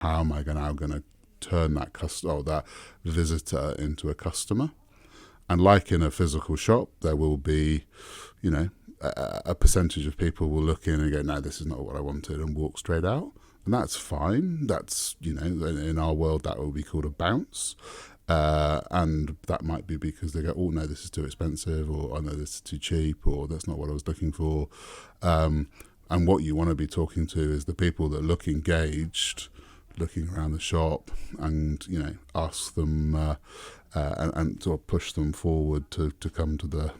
how am I now going to turn that that visitor into a customer? And like in a physical shop, there will be, a percentage of people will look in and go, no, this is not what I wanted, and walk straight out. And that's fine. That's, in our world, that will be called a bounce. And that might be because they go, oh, no, this is too expensive, or oh, no, this is too cheap, or that's not what I was looking for. And what you want to be talking to is the people that look engaged, looking around the shop, and, ask them and sort of push them forward to come to the,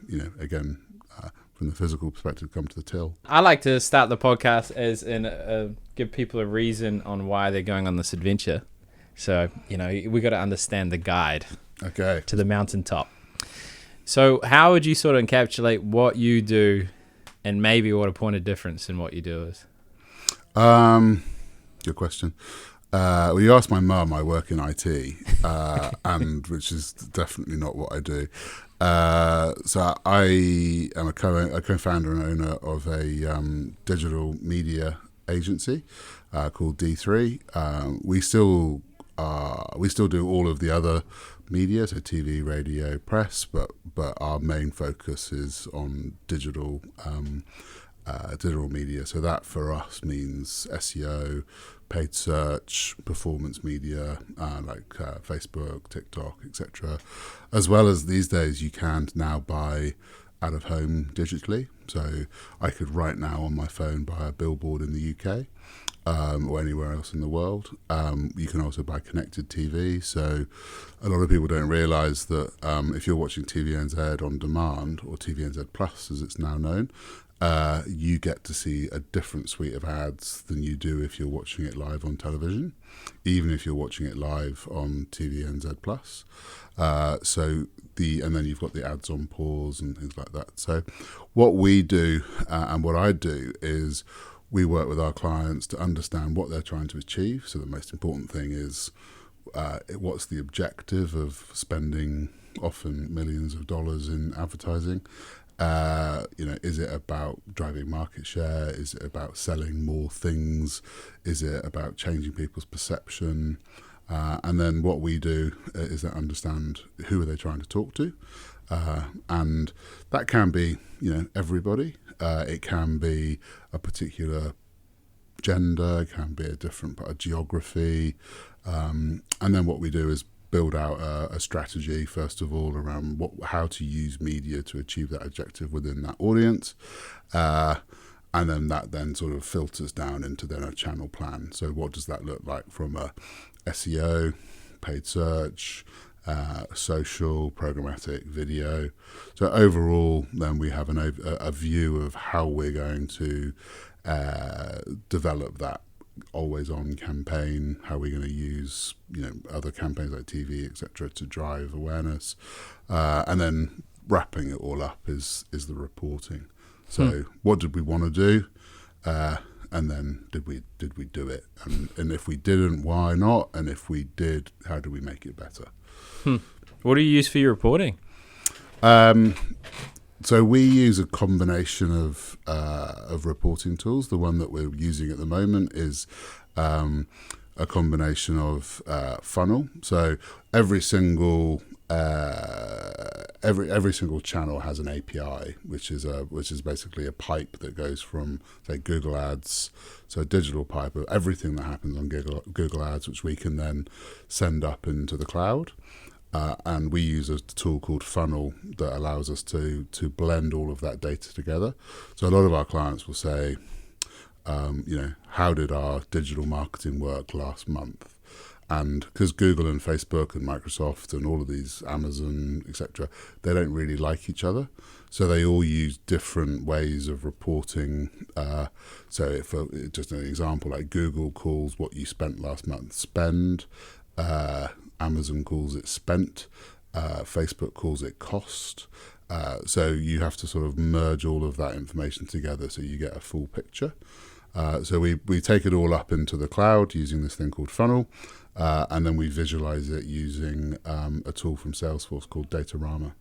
from the physical perspective, come to the till. I like to start the podcast as in give people a reason on why they're going on this adventure. So, we got to understand the guide to the mountaintop. So how would you sort of encapsulate what you do and maybe what a point of difference in what you do is? Good question. Well, you asked my mum. I work in IT, and which is definitely not what I do. So I am a co-founder and owner of a digital media agency called D3. We still do all of the other media, so TV, radio, press, but our main focus is on digital media. So that for us means SEO, paid search, performance media, like Facebook, TikTok, etc. As well as these days you can now buy out of home digitally. So I could right now on my phone buy a billboard in the UK. Or anywhere else in the world. You can also buy connected TV. So a lot of people don't realise that if you're watching TVNZ on demand, or TVNZ Plus as it's now known, you get to see a different suite of ads than you do if you're watching it live on television, even if you're watching it live on TVNZ Plus. And then you've got the ads on pause and things like that. So what we do and what I do is we work with our clients to understand what they're trying to achieve. So the most important thing is what's the objective of spending often millions of dollars in advertising? Is it about driving market share? Is it about selling more things? Is it about changing people's perception? And then what we do is that understand who are they trying to talk to? And that can be, everybody. It can be a particular gender, it can be a different part of geography. And then what we do is build out a strategy, first of all, around how to use media to achieve that objective within that audience. And then that then sort of filters down into then a channel plan. So what does that look like from a SEO, paid search, social, programmatic, video. So overall, then we have a view of how we're going to develop that always-on campaign, how we're going to use other campaigns like TV, etc., to drive awareness, and then wrapping it all up is the reporting. So what did we want to do? And then did we do it? And if we didn't, why not? And if we did, how do we make it better? What do you use for your reporting? So we use a combination of reporting tools. The one that we're using at the moment is a combination of funnel. So every single channel has an API, which is basically a pipe that goes from, say, Google Ads, so a digital pipe of everything that happens on Google Ads, which we can then send up into the cloud. And we use a tool called Funnel that allows us to blend all of that data together. So a lot of our clients will say, how did our digital marketing work last month? And because Google and Facebook and Microsoft and all of these, Amazon, etc., they don't really like each other. So they all use different ways of reporting. So if just an example, like Google calls what you spent last month spend, Amazon calls it spent, Facebook calls it cost. So you have to sort of merge all of that information together so you get a full picture. So we take it all up into the cloud using this thing called Funnel, and then we visualize it using a tool from Salesforce called Datorama.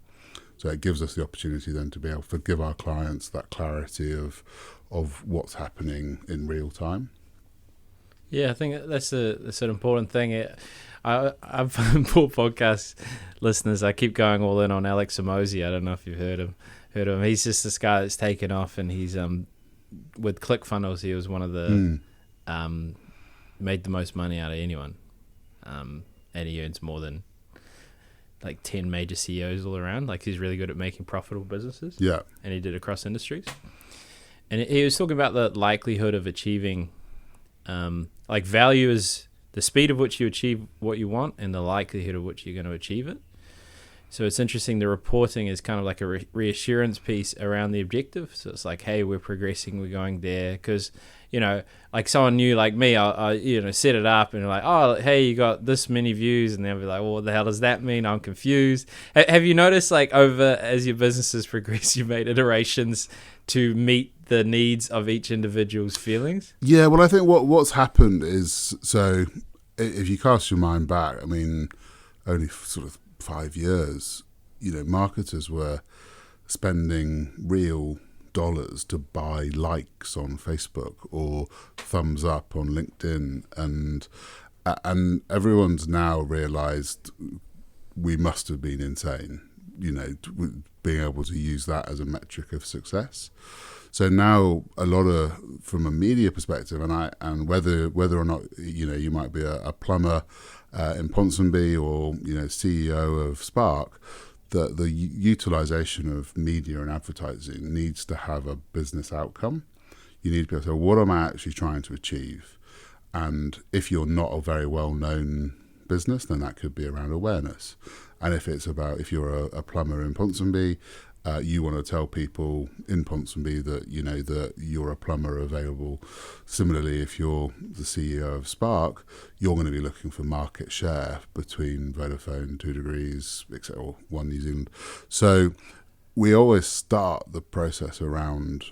So it gives us the opportunity then to be able to give our clients that clarity of what's happening in real time. Yeah, I think that's an important thing. I've for podcast listeners, I keep going all in on Alex Hormozi. I don't know if you've heard of him. He's just this guy that's taken off, and he's with ClickFunnels. He was one of the made the most money out of anyone, and he earns more than like 10 major CEOs all around. Like, he's really good at making profitable businesses. Yeah, and he did across industries. And he was talking about the likelihood of achieving, like, value is the speed of which you achieve what you want and the likelihood of which you're going to achieve it. So it's interesting. The reporting is kind of like a reassurance piece around the objective. So it's like, hey, we're progressing, we're going there. Because, like someone new like me, I set it up and like, oh, hey, you got this many views. And they'll be like, well, what the hell does that mean? I'm confused. Have you noticed, like, as your businesses progress, you made iterations to meet the needs of each individual's feelings? Yeah, well, I think what's happened is, so if you cast your mind back, I mean, only sort of 5 years, marketers were spending real dollars to buy likes on Facebook or thumbs up on LinkedIn, and everyone's now realized we must have been insane, being able to use that as a metric of success. So now a lot of, from a media perspective, and whether or not you might be a plumber in Ponsonby or CEO of Spark, the utilization of media and advertising needs to have a business outcome. You need to be able to say, what am I actually trying to achieve? And if you're not a very well-known business, then that could be around awareness. And if if you're a plumber in Ponsonby, you want to tell people in Ponsonby that that you're a plumber available. Similarly, if you're the CEO of Spark, you're going to be looking for market share between Vodafone, 2 Degrees, etc., or One New Zealand. So we always start the process around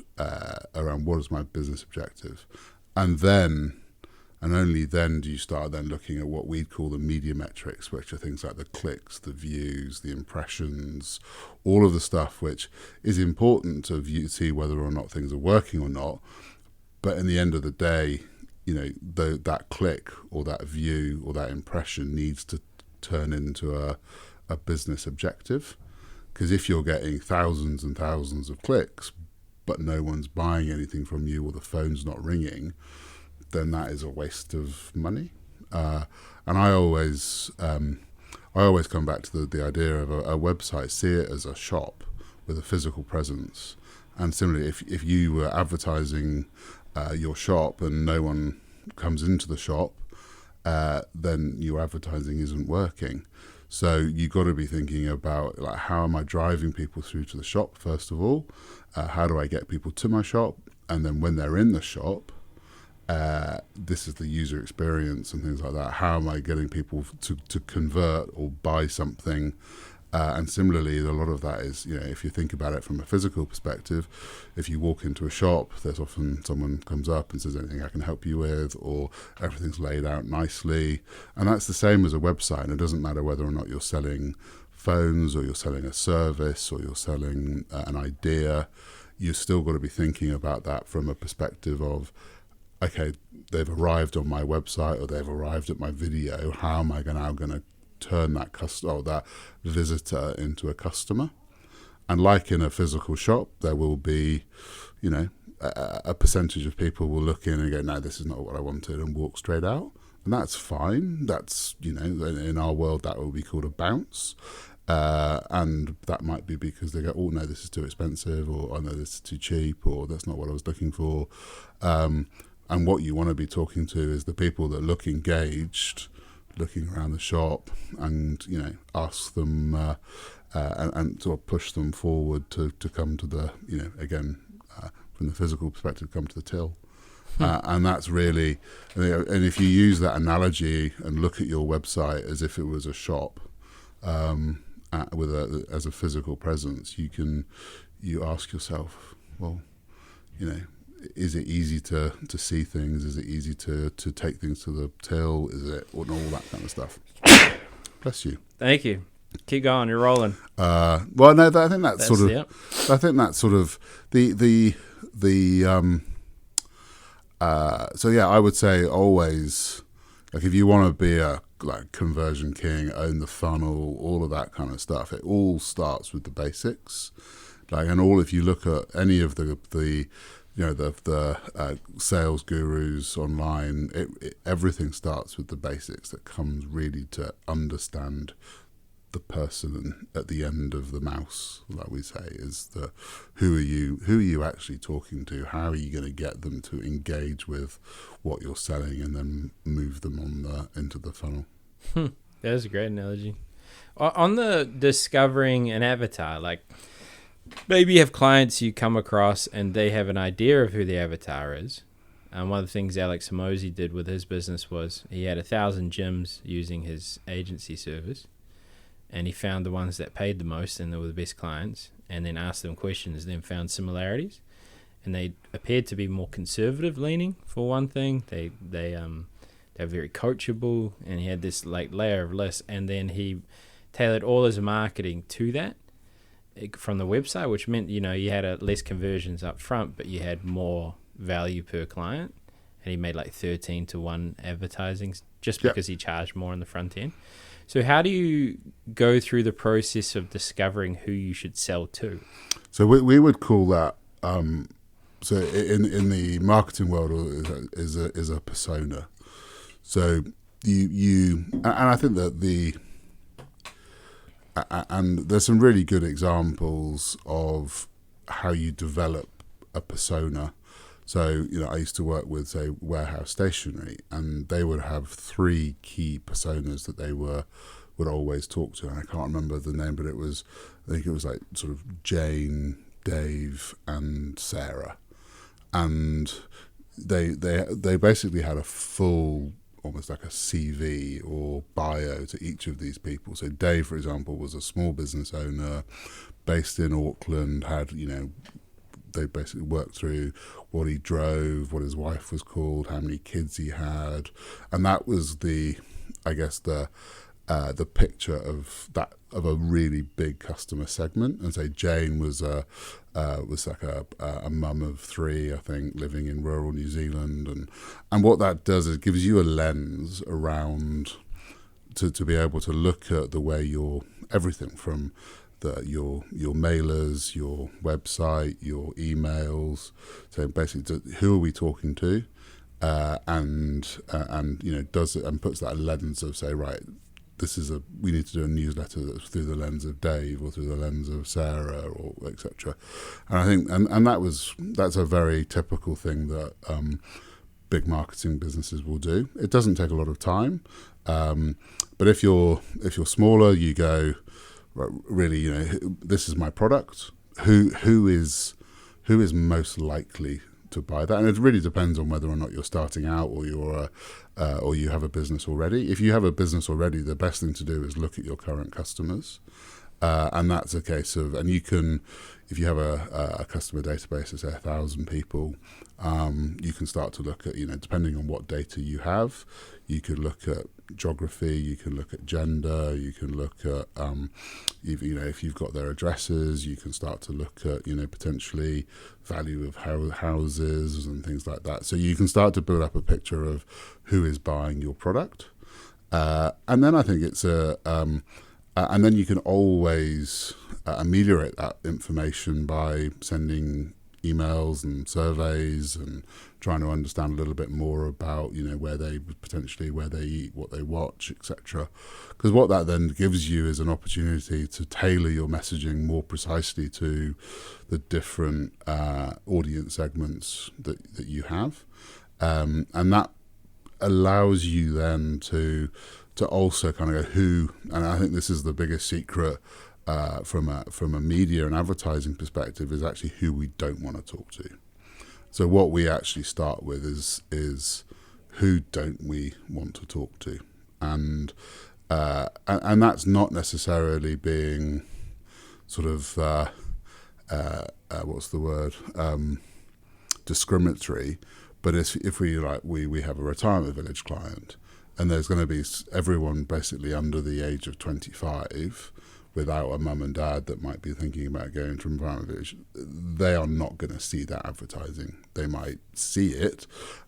what is my business objective, and only then do you start then looking at what we'd call the media metrics, which are things like the clicks, the views, the impressions, all of the stuff which is important to see whether or not things are working or not. But in the end of the day, that click or that view or that impression needs to turn into a business objective. Because if you're getting thousands and thousands of clicks, but no one's buying anything from you or the phone's not ringing, then that is a waste of money. And I always come back to the idea of a website, see it as a shop with a physical presence. And similarly, if you were advertising your shop and no one comes into the shop, then your advertising isn't working. So you've got to be thinking about, like, how am I driving people through to the shop, first of all? How do I get people to my shop? And then when they're in the shop, this is the user experience and things like that. How am I getting people to convert or buy something? And similarly, a lot of that is, if you think about it from a physical perspective, if you walk into a shop, there's often someone comes up and says, anything I can help you with, or everything's laid out nicely. And that's the same as a website. And it doesn't matter whether or not you're selling phones or you're selling a service or you're selling an idea. You've still got to be thinking about that from a perspective of, okay, they've arrived on my website or they've arrived at my video. How am I now going to turn that that visitor into a customer? And like in a physical shop, there will be, a percentage of people will look in and go, no, this is not what I wanted, and walk straight out. And that's fine. That's, in our world, that will be called a bounce. And that might be because they go, oh, no, this is too expensive, or oh, no, this is too cheap, or that's not what I was looking for. And what you want to be talking to is the people that look engaged, looking around the shop, and ask them and sort of push them forward to come to the again from the physical perspective, come to the till. And that's really, and if you use that analogy and look at your website as if it was a shop as a physical presence, you ask yourself, well, is it easy to see things? Is it easy to take things to the till? Is it, or all that kind of stuff? Bless you. Thank you. Keep going. You're rolling. Well, no, I think that's sort of. Yep. I think that's sort of the So yeah, I would say always, like if you want to be a like conversion king, own the funnel, all of that kind of stuff, it all starts with the basics. Like, and all, if you look at any of the sales gurus online, everything starts with the basics. That comes really to understand the person at the end of the mouse, like we say, is the who are you actually talking to? How are you going to get them to engage with what you're selling, and then move them on into the funnel? That's a great analogy. On the discovering an avatar, like maybe you have clients you come across and they have an idea of who the avatar is. One of the things Alex Hormozi did with his business was he had 1,000 gyms using his agency service. And he found the ones that paid the most and they were the best clients, and then asked them questions, then found similarities. And they appeared to be more conservative leaning, for one thing. They're very coachable, and he had this like layer of lists, and then he tailored all his marketing to that from the website, which meant, you had less conversions up front, but you had more value per client. And he made like 13-to-1 advertising just because he charged more on the front end. So how do you go through the process of discovering who you should sell to? So we would call that, so in the marketing world, is a persona. So you and I think that and there's some really good examples of how you develop a persona. So, I used to work with, say, Warehouse Stationery, and they would have 3 key personas that they would always talk to. And I can't remember the name, but I think it was like sort of Jane, Dave, and Sarah. And they basically had a full, almost like a CV or bio to each of these people. So Dave, for example, was a small business owner based in Auckland, had, they basically worked through what he drove, what his wife was called, how many kids he had, and that was the picture of a really big customer segment. And say Jane was like a mum of 3, I think, living in rural New Zealand, and what that does is it gives you a lens around to be able to look at the way everything from your mailers, your website, your emails. So basically, who are we talking to, and does it, and puts that lens of, say, right, we need to do a newsletter that's through the lens of Dave or through the lens of Sarah, or etc. And I think that's a very typical thing that big marketing businesses will do. It doesn't take a lot of time, but if you're smaller, you go, really, this is my product. Who is most likely to buy that? And it really depends on whether or not you're starting out or you have a business already. If you have a business already, the best thing to do is look at your current customers, and that's a case of, and you can, if you have a customer database of say 1,000 people, you can start to look at, depending on what data you have, you could look at geography, you can look at gender, you can look at, if you've got their addresses, you can start to look at, potentially value of houses and things like that. So you can start to build up a picture of who is buying your product. And then I think it's and then you can always ameliorate that information by sending emails and surveys and trying to understand a little bit more about, where they eat, what they watch, etc. Because what that then gives you is an opportunity to tailor your messaging more precisely to the different audience segments that you have, and that allows you then to also kind of go who, and I think this is the biggest secret from a media and advertising perspective, is actually who we don't want to talk to. So what we actually start with is who don't we want to talk to, and that's not necessarily being sort of what's the word, discriminatory, but if we have a retirement village client, and there's going to be everyone basically under the age of 25. without a mum and dad that might be thinking about going to retirement village, they are not going to see that advertising. They might see it,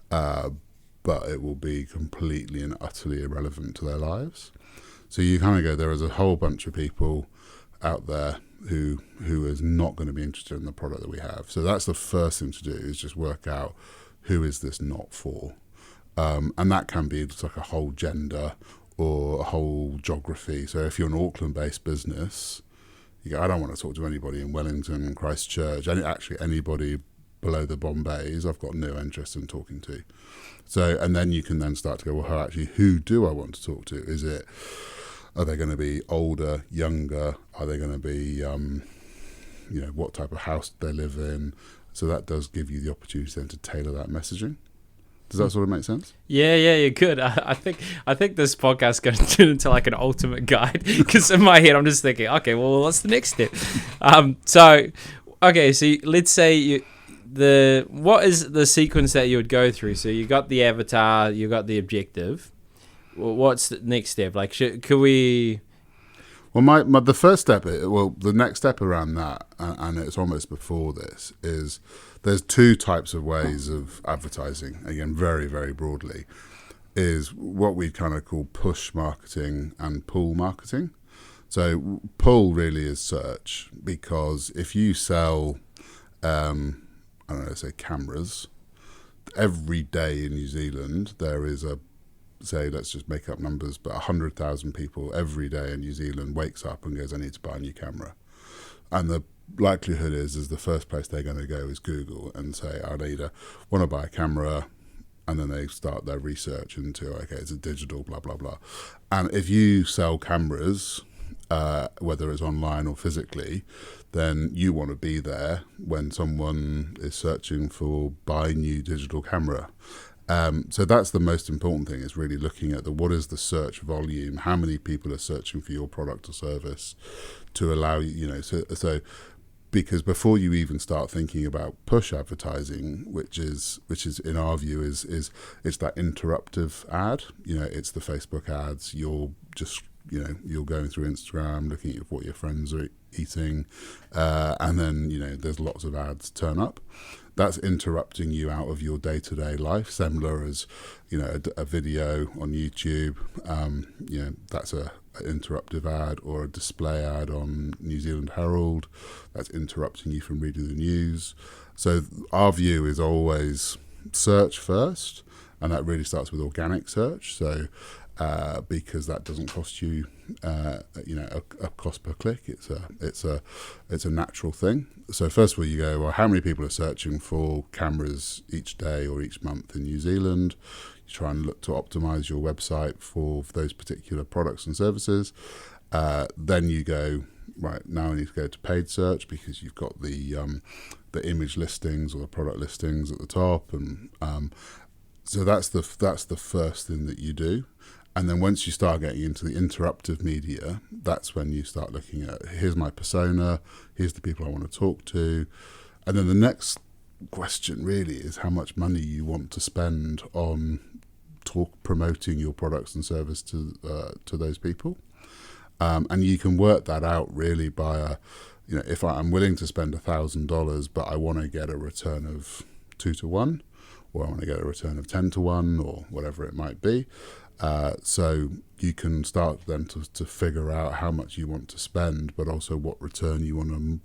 but it will be completely and utterly irrelevant to their lives. So you kind of go, there is a whole bunch of people out there who is not going to be interested in the product that we have. So that's the first thing to do, is just work out who is this not for. And that can be just like a whole gender or a whole geography. So if you're an Auckland-based business, you go, I don't want to talk to anybody in Wellington and Christchurch. Actually, anybody below the Bombays, I've got no interest in talking to. So, and then you can then start to go, well, actually, who do I want to talk to? Are they going to be older, younger? Are they going to be, what type of house they live in? So that does give you the opportunity then to tailor that messaging. Does that sort of make sense? Yeah, you're good. I think this podcast is going to turn into like an ultimate guide, because in my head I'm just thinking, okay, well, what's the next step? So let's say what is the sequence that you would go through? So you got the avatar, you got the objective. Well, what's the next step? Like, could we? Well, the first step, the next step around that, and it's almost before this, is there's two types of ways of advertising. Again, very, very broadly, is what we kind of call push marketing and pull marketing. So pull really is search, because if you sell, say cameras, every day in New Zealand there is let's just make up numbers, but 100,000 people every day in New Zealand wakes up and goes, I need to buy a new camera. And the likelihood is the first place they're going to go is Google and say, I want to buy a camera. And then they start their research into, okay, it's a digital, blah, blah, blah. And if you sell cameras, whether it's online or physically, then you want to be there when someone is searching for buy new digital camera. So that's the most important thing, is really looking at what is the search volume, how many people are searching for your product or service, to allow you, so because before you even start thinking about push advertising, which is in our view is it's that interruptive ad, it's the Facebook ads, you're just you're going through Instagram looking at what your friends are eating, and then there's lots of ads turn up. That's interrupting you out of your day-to-day life, similar as a video on YouTube. That's a interruptive ad, or a display ad on New Zealand Herald. That's interrupting you from reading the news. So our view is always search first, and that really starts with organic search. So because that doesn't cost you, a cost per click. It's a natural thing. So first of all, you go, well, how many people are searching for cameras each day or each month in New Zealand? You try and look to optimize your website for those particular products and services. Then you go, right, now I need to go to paid search, because you've got the image listings or the product listings at the top, and so that's the first thing that you do. And then once you start getting into the interruptive media, that's when you start looking at, here's my persona, here's the people I want to talk to. And then the next question really is how much money you want to spend on promoting your products and service to those people. And you can work that out really by, if I'm willing to spend $1,000, but I want to get a return of 2 to 1, or I want to get a return of 10 to 1, or whatever it might be. So you can start then to figure out how much you want to spend, but also what return you want to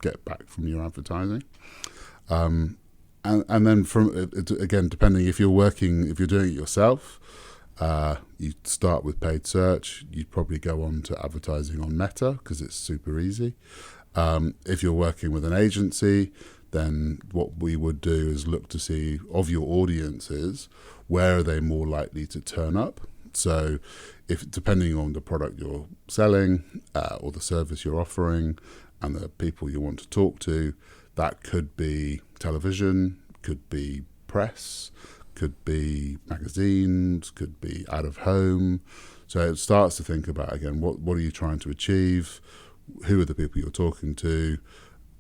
get back from your advertising. And then again, depending if you're doing it yourself, you start with paid search. You'd probably go on to advertising on Meta, because it's super easy. If you're working with an agency, then what we would do is look to see, of your audiences, where are they more likely to turn up. So if depending on the product you're selling, or the service you're offering, and the people you want to talk to, that could be television, could be press, could be magazines, could be out of home. So it starts to think about, again, what are you trying to achieve, who are the people you're talking to,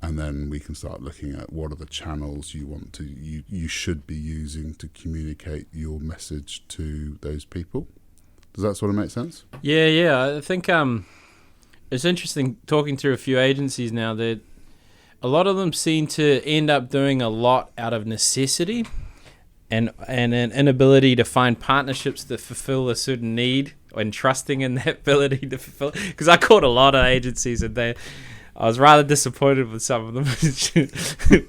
and then we can start looking at what are the channels you should be using to communicate your message to those people. Does that sort of make sense? Yeah. I think it's interesting talking through a few agencies now that a lot of them seem to end up doing a lot out of necessity and an inability to find partnerships that fulfill a certain need and trusting in that ability to fulfill. Because I called a lot of agencies and I was rather disappointed with some of them,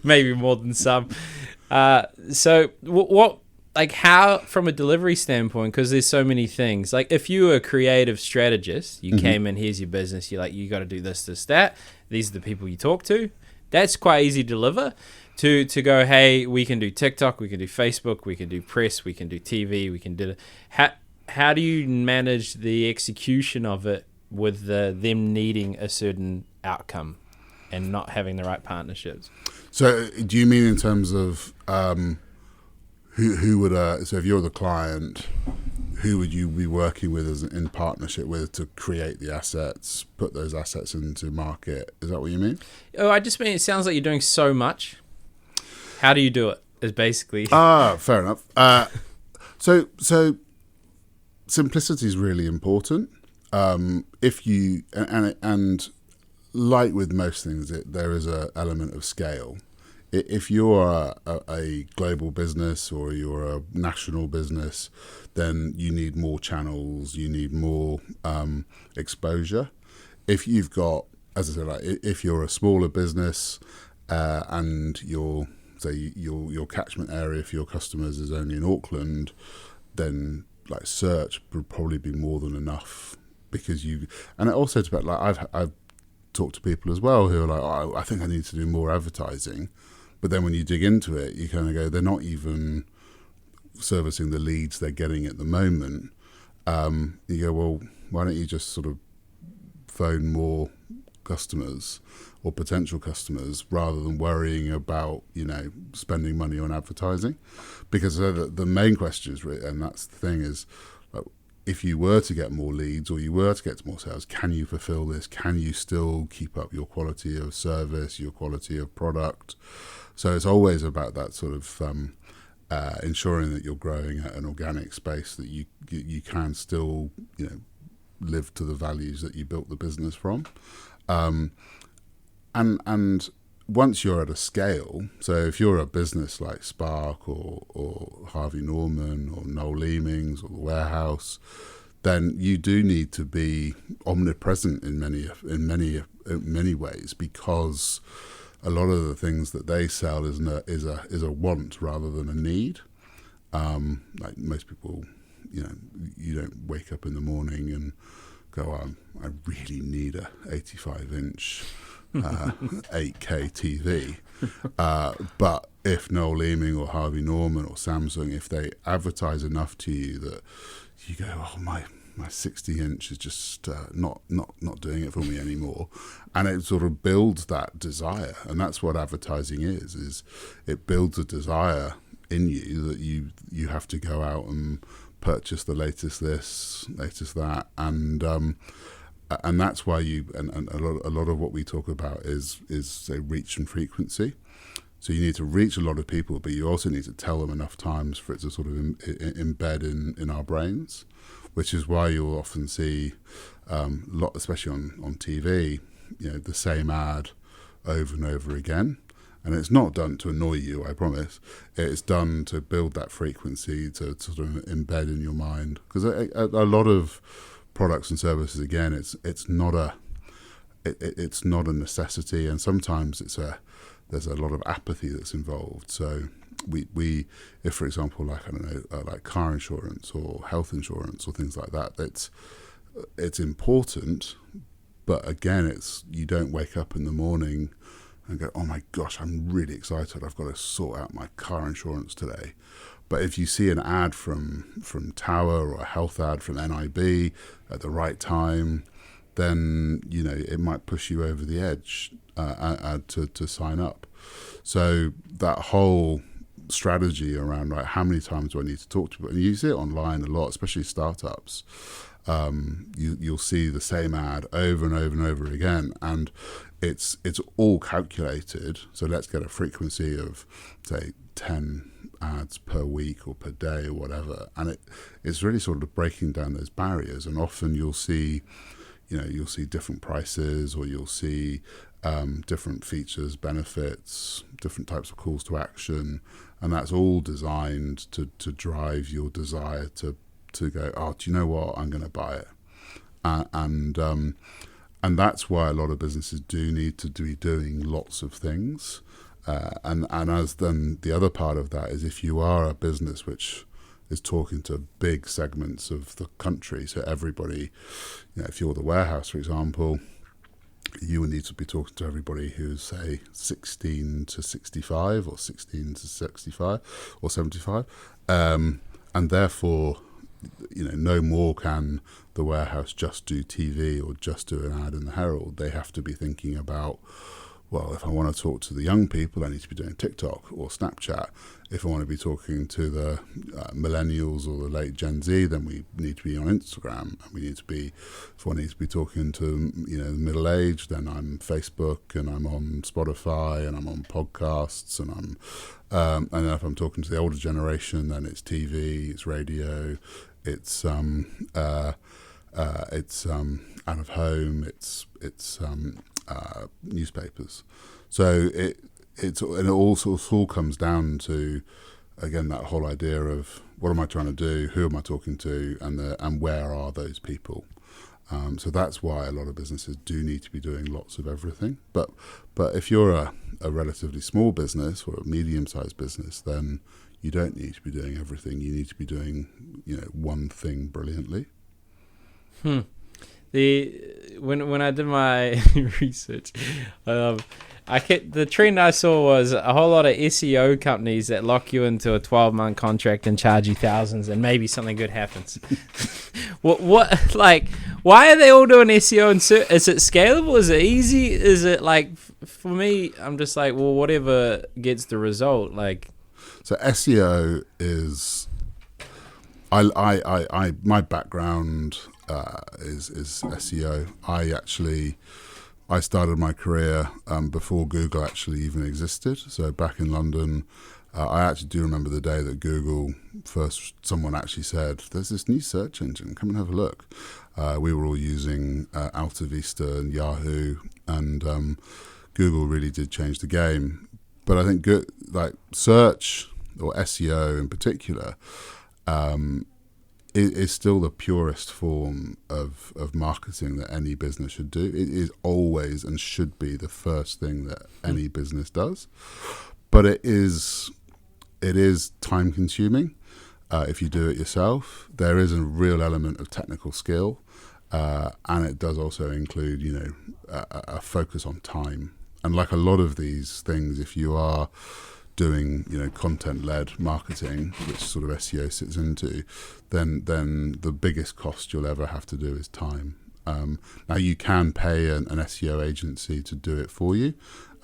maybe more than some. So what, like how, from a delivery standpoint, because there's so many things, like if you were a creative strategist, you came in, here's your business, you're like, you got to do this, this, that. These are the people you talk to. That's quite easy to deliver. To go, hey, we can do TikTok, we can do Facebook, we can do press, we can do TV, we can do... How do you manage the execution of it with them needing a certain outcome and not having the right partnerships? So do you mean in terms of who would... so if you're the client, who would you be working with in partnership with to create the assets, put those assets into market? Is that what you mean? Oh, I just mean it sounds like you're doing so much. How do you do it? Is basically... fair enough. So simplicity is really important. If you... And like with most things, there is an element of scale. If you're a global business or you're a national business, then you need more channels, you need more exposure. If you've got, as I said, like if you're a smaller business and your catchment area for your customers is only in Auckland, then like search would probably be more than enough, because you... And it also, it's about like I've talked to people as well who are like, oh, I think I need to do more advertising. But then when you dig into it, you kind of go, they're not even servicing the leads they're getting at the moment. You go, well, why don't you just sort of phone more customers or potential customers rather than worrying about, spending money on advertising? Because the main question is, and that's the thing, is like, if you were to get more leads or you were to get more sales, can you fulfill this? Can you still keep up your quality of service, your quality of product? So it's always about that sort of ensuring that you're growing at an organic space, that you can still live to the values that you built the business from. And once you're at a scale, so if you're a business like Spark or Harvey Norman or Noel Leemings or The Warehouse, then you do need to be omnipresent in many ways, because a lot of the things that they sell is a want rather than a need. Like most people, you don't wake up in the morning and go, I really need a 85-inch 8K TV. But if Noel Leeming or Harvey Norman or Samsung, if they advertise enough to you that you go, oh, my 60-inch is just not doing it for me anymore, and it sort of builds that desire. And that's what advertising is it builds a desire in you that you have to go out and purchase the latest this, latest that, and that's why a lot of what we talk about is say reach and frequency. So you need to reach a lot of people, but you also need to tell them enough times for it to sort of embed in our brains, which is why you'll often see especially on TV, the same ad over and over again. And it's not done to annoy you, I promise. It's done to build that frequency, to sort of embed in your mind. Because a lot of products and services, again, it's not a necessity, and sometimes there's a lot of apathy that's involved. So we if, for example, like, I don't know, like car insurance or health insurance or things like that, it's important, but again, you don't wake up in the morning and go, oh my gosh, I'm really excited, I've got to sort out my car insurance today. But if you see an ad from Tower or a health ad from NIB at the right time, then it might push you over the edge to sign up. So that whole strategy around, right, how many times do I need to talk to people? And you see it online a lot, especially startups. You'll see the same ad over and over and over again, and it's all calculated. So let's get a frequency of, say, 10 ads per week or per day or whatever, and it's really sort of breaking down those barriers. And often you'll see you'll see different prices, or you'll see different features, benefits, different types of calls to action, and that's all designed to drive your desire to go, oh, do you know what, I'm going to buy it. And that's why a lot of businesses do need to be doing lots of things. And as then the other part of that is, if you are a business which is talking to big segments of the country, so everybody, if you're the warehouse, for example, you would need to be talking to everybody who's, say, 16 to 65 or 16 to 65 or 75. And therefore, no more can the warehouse just do TV or just do an ad in the Herald. They have to be thinking about, well, if I want to talk to the young people, I need to be doing TikTok or Snapchat. If I want to be talking to the millennials or the late Gen Z, then we need to be on Instagram. And we need to be, if I need to be talking to, the middle age, then I'm Facebook, and I'm on Spotify, and I'm on podcasts, and and then if I'm talking to the older generation, then it's TV, it's radio, it's out of home, it's newspapers. So it all comes down to, again, that whole idea of, what am I trying to do, who am I talking to, and where are those people. So that's why a lot of businesses do need to be doing lots of everything. But if you're a relatively small business or a medium-sized business, then you don't need to be doing everything. You need to be doing one thing brilliantly. When I did my research, the trend I saw was a whole lot of SEO companies that lock you into a 12-month contract and charge you thousands, and maybe something good happens. Why are they all doing SEO? And is it scalable? Is it easy? Is it for me, I'm just like, well, whatever gets the result. So SEO is, my background is SEO. I started my career before Google actually even existed. So back in London, I actually do remember the day that Google someone actually said, there's this new search engine, come and have a look. We were all using Alta Vista and Yahoo, and Google really did change the game. But I think search, or SEO in particular, is still the purest form of marketing that any business should do. It is always and should be the first thing that any business does. But it is time consuming if you do it yourself. There is a real element of technical skill, and it does also include a focus on time. And like a lot of these things, if you are doing content-led marketing, which sort of SEO sits into, then the biggest cost you'll ever have to do is time. Now you can pay an SEO agency to do it for you,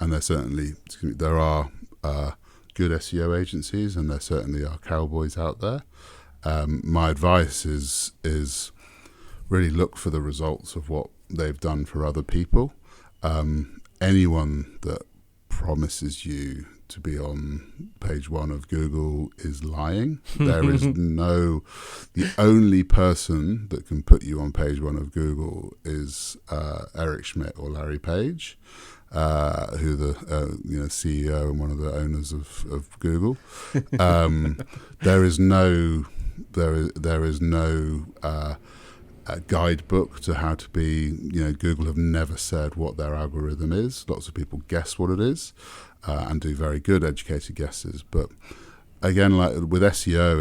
and there are good SEO agencies, and there certainly are cowboys out there. My advice is really look for the results of what they've done for other people. Anyone that promises you to be on page one of Google is lying. There is the only person that can put you on page one of Google is Eric Schmidt or Larry Page, who the CEO and one of the owners of Google. There is no a guidebook to how to be. Google have never said what their algorithm is. Lots of people guess what it is, and do very good educated guesses. But again, like with SEO,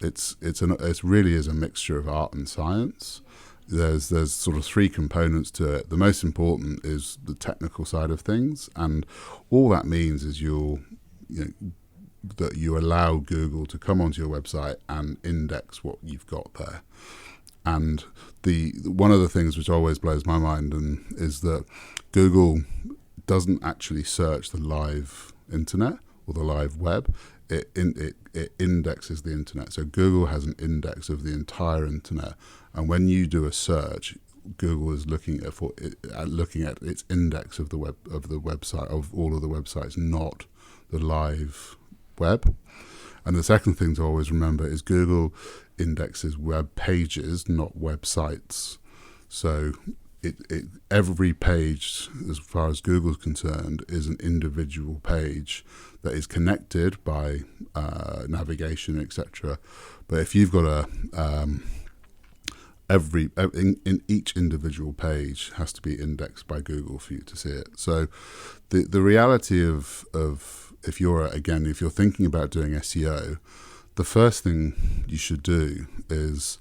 it really is a mixture of art and science. There's sort of three components to it. The most important is the technical side of things, and all that means is that you allow Google to come onto your website and index what you've got there. And one of the things which always blows my mind is that Google doesn't actually search the live internet or the live web. It indexes the internet. So Google has an index of the entire internet, and when you do a search, Google is looking at its index of the website, of all of the websites, not the live web. And the second thing to always remember is Google indexes web pages, not websites. So every page, as far as Google's concerned, is an individual page that is connected by navigation, etc. But if you've got in each individual page has to be indexed by Google for you to see it. So the reality of if you're thinking about doing SEO, the first thing you should do is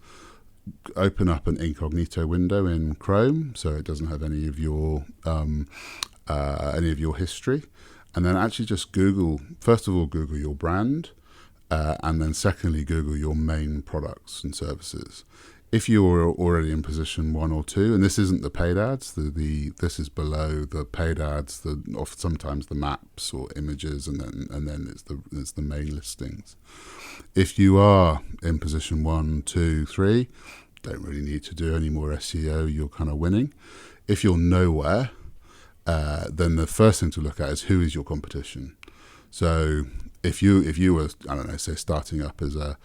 open up an incognito window in Chrome, so it doesn't have any of your history, and then actually just Google. First of all, Google your brand, and then secondly, Google your main products and services. If you're already in position 1 or 2, and this isn't the paid ads, this is below the paid ads, sometimes the maps or images, and then it's the main listings. If you are in position 1, 2, 3, don't really need to do any more SEO. You're kind of winning. If you're nowhere, then the first thing to look at is who is your competition. So if you were, I don't know, say starting up as a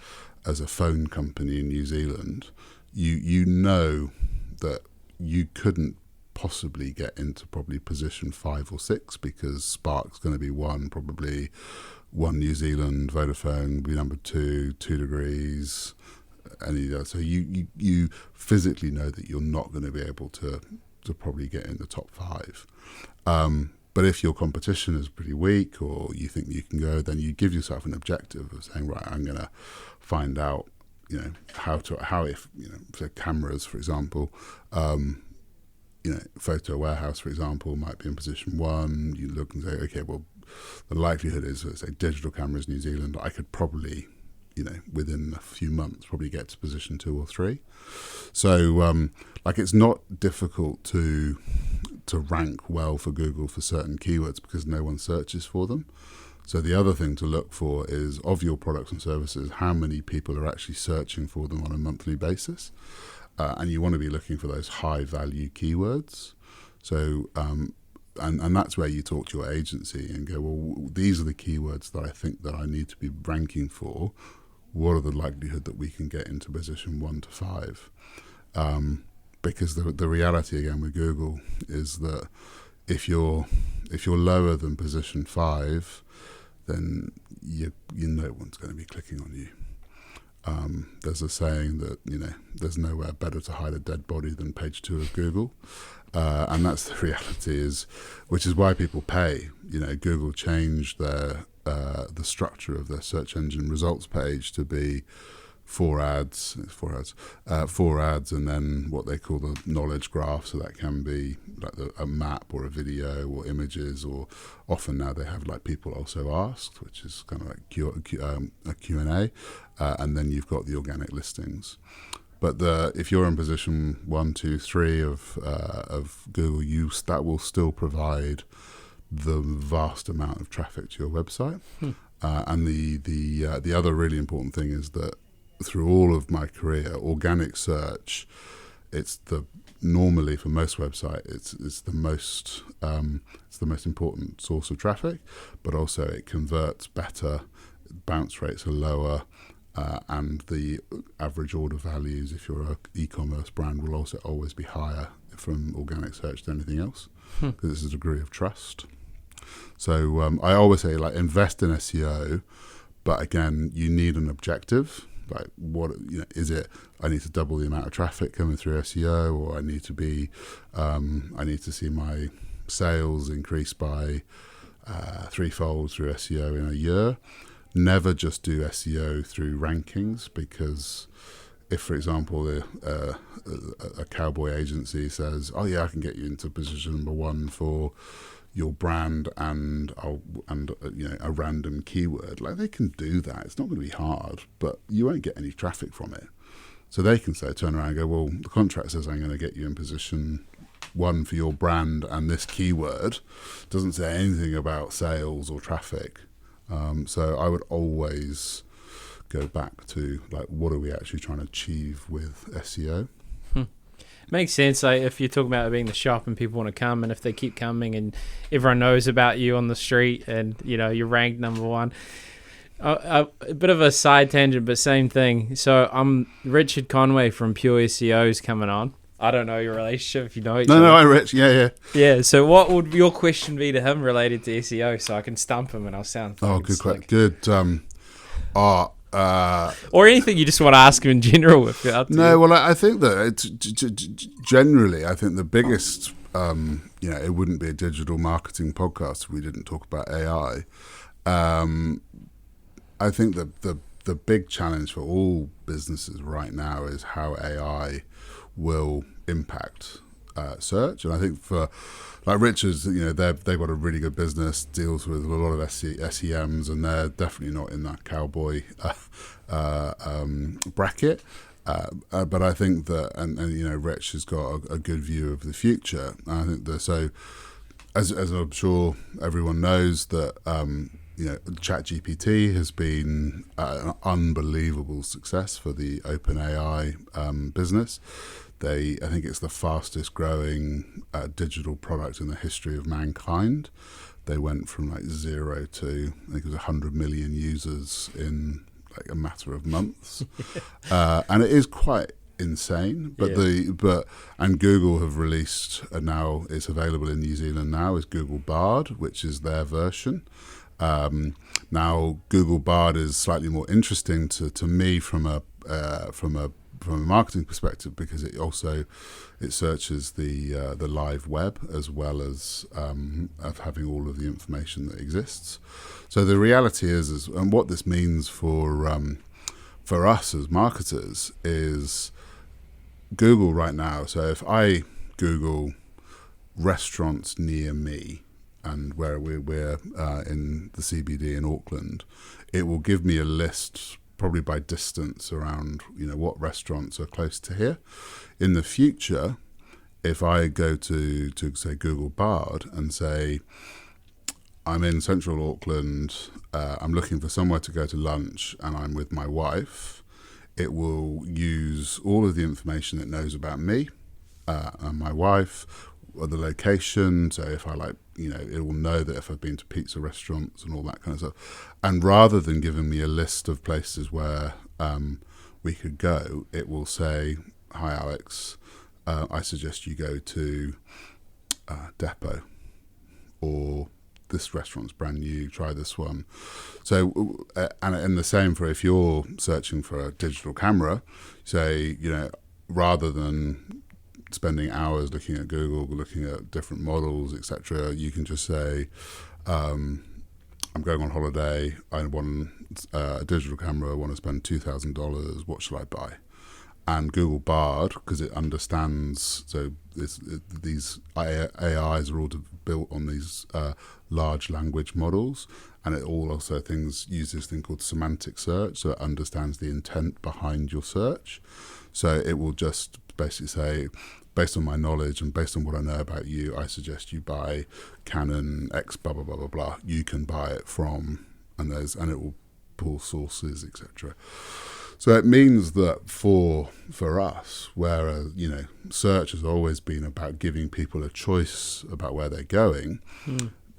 phone company in New Zealand, you know that you couldn't possibly get into probably position 5 or 6 because Spark's going to be probably one New Zealand, Vodafone be number 2, 2 Degrees, any other. So you physically know that you're not going to be able to probably get in the top 5. But if your competition is pretty weak or you think you can go, then you give yourself an objective of saying, right, I'm going to find out, for cameras, for example, Photo Warehouse, for example, might be in position 1. You look and say, okay, well, the likelihood is, let's say, digital cameras New Zealand, I could probably, within a few months, probably get to position 2 or 3. So, it's not difficult to rank well for Google for certain keywords because no one searches for them. So the other thing to look for is, of your products and services, how many people are actually searching for them on a monthly basis. And you want to be looking for those high-value keywords. So, and that's where you talk to your agency and go, well, these are the keywords that I think that I need to be ranking for. What are the likelihood that we can get into position 1 to 5? Because the reality again with Google is that if you're lower than position 5, then you no one's going to be clicking on you. There's a saying that there's nowhere better to hide a dead body than page 2 of Google, and that's the reality. Which is why people pay. Google changed the structure of their search engine results page to be 4 ads, and then what they call the knowledge graph. So that can be like a map or a video or images, or often now they have like people also asked, which is kind of like a Q&A, and then you've got the organic listings. But if you're in position 1, 2, 3 of Google, that will still provide the vast amount of traffic to your website. And the other really important thing is that through all of my career, organic search, normally for most websites, it's the most important source of traffic, but also it converts better, bounce rates are lower, and the average order values, if you're an e-commerce brand, will also always be higher from organic search than anything else, because it's a degree of trust. So I always say, invest in SEO, but again, you need an objective. Like, what is it? I need to double the amount of traffic coming through SEO, or I need to see my sales increase by 3-fold through SEO in a year. Never just do SEO through rankings, because if, for example, a cowboy agency says, "Oh yeah, I can get you into position number 1 for your brand and a random keyword," they can do that. It's not going to be hard, but you won't get any traffic from it. So they can turn around and go, well, the contract says I'm going to get you in position 1 for your brand, and this keyword doesn't say anything about sales or traffic. So I would always go back to what are we actually trying to achieve with SEO. Makes sense. If you're talking about it being the shop and people want to come, and if they keep coming and everyone knows about you on the street and you're ranked number 1. A bit of a side tangent, but same thing. So I'm Richard Conway from Pure SEO's coming on, I don't know your relationship if you know each other. No, I Rich. Yeah. Yeah. So what would your question be to him related to SEO, so I can stump him and I'll sound good slick. Good. Or anything you just want to ask him in general. Well, I think that it's generally, I think the biggest, it wouldn't be a digital marketing podcast if we didn't talk about AI. I think that the big challenge for all businesses right now is how AI will impact search. And I think for like Richard's, they've got a really good business, deals with a lot of SEMs, and they're definitely not in that cowboy bracket. But I think that, and Rich has got a good view of the future. And I think that, so as I'm sure everyone knows, that ChatGPT has been an unbelievable success for the OpenAI business. I think it's the fastest growing digital product in the history of mankind. They went from like 0 to, I think it was 100 million users in like a matter of months. And it is quite insane. But and Google have released, now it's available in New Zealand now, is Google Bard, which is their version. Now Google Bard is slightly more interesting to me from a marketing perspective, because it searches the live web as well as of having all of the information that exists. So the reality is and what this means for us as marketers is Google right now. So if I Google restaurants near me, and where we're in the CBD in Auckland, it will give me a list probably by distance around what restaurants are close to here. In the future, if I go to say Google Bard and say I'm in central Auckland, I'm looking for somewhere to go to lunch, and I'm with my wife, it will use all of the information it knows about me and my wife, or the location. So if I it will know that if I've been to pizza restaurants and all that kind of stuff. And rather than giving me a list of places where we could go, it will say, "Hi Alex, I suggest you go to Depot, or this restaurant's brand new, try this one." So, and the same for if you're searching for a digital camera, say, rather than spending hours looking at Google, looking at different models, etc., you can just say, I'm going on holiday, I want a digital camera, I want to spend $2,000, what should I buy? And Google Bard, because it understands, so these AIs are all built on these large language models, and it all also uses this thing called semantic search, so it understands the intent behind your search. So it will just basically say, based on my knowledge and based on what I know about you, I suggest you buy Canon X blah blah blah blah blah. You can buy it from, and it will pull sources, etc. So it means that for us, whereas search has always been about giving people a choice about where they're going